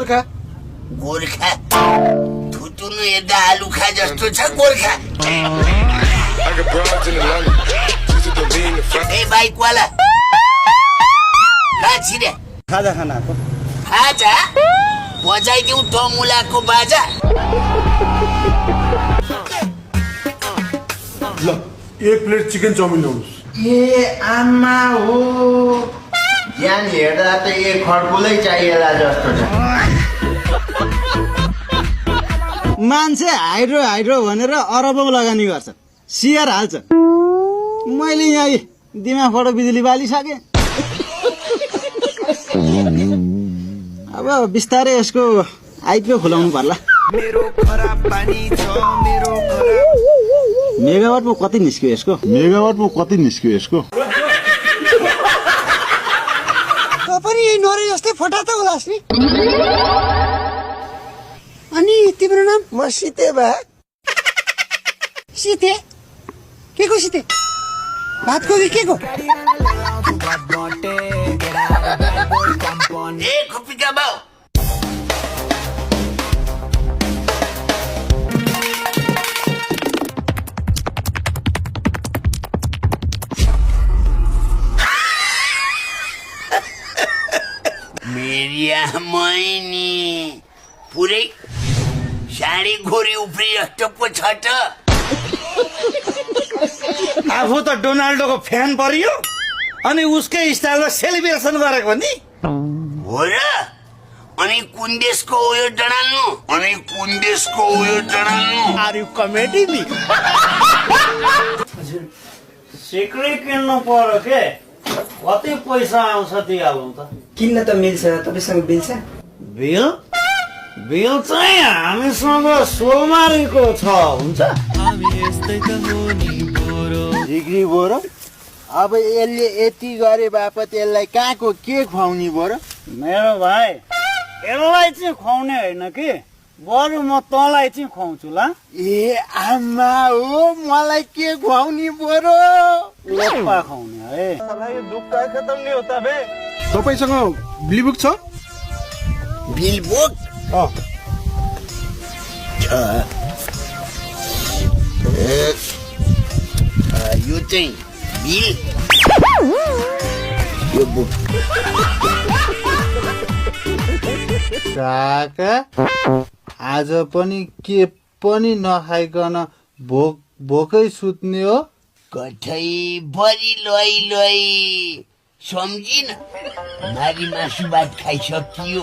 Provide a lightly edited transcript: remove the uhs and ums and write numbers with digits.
गोर्खा गोर्खा थुतुनु हेर्दा आलु खा जस्तो छ गोर्खा ए बाइकवाला कहाँ छिरे खाजा खानाको खाजा बजाइदेऊ तमुलाको बाजा ल 1 प्लेट चिकन चाउमिन ल्याउनुहोस् ए आमा हो यहाँ हेर्दा त एक खड्कुलै चाहिएला जस्तो छ मान्छे हाइड्रो हाइड्रो भनेर अरबौं लगानी गर्छ सियर हाल्छ मैले यहाँ दिमागबाट बिजुली बालिसकेँ अब बिस्तारै यसको आइपिओ खुलाउनु पर्ला मेगावाटमा कति निस्क्यो यसको पनि यही नरे जस्तै फोटा त होला नि अनि तिम्रो नाम म सिते बा सीते के को सीते भातको कि के को ए खुपिका बाउ मेरी आमाइनी पुरै साडी घोरी उफ्री जस्तो पो छ त आफू त डोनाल्डोको फ्यान परियो अनि उसकै स्टाइलमा सेलिब्रेसन गरेको नि हो र अनि कुन देशको हो यो डडाल्नु आर यु कमेडी नि सिक्री किन्नु पर्यो के कति पैसा आउँछ दिइहालौँ त किन्न त मिल्छ तपाईसँग बिल छ बिल चाहिँ हामीसँग सोमवारीको छ हुन्छ डिग्री बोरो अब यसले यति गरे बापत यसलाई कहाँको के खुवाउने बोरो मेरो भाइ यसलाई चाहिँ खुवाउने होइन कि बरु म तँलाई चाहिँ खुवाउँछु ल ए आमा हो मलाई के खुवाउने बोरो लप्पा खुवाउने है तपाईसँग बिलबुक छ बिलबुक यो चाहिँ बिल यो बुक काका आज पनि के पनि नखाइकन भोकै सुत्ने हो कठै भरि लई सम्झिन मारी मासु भात खाइसकियो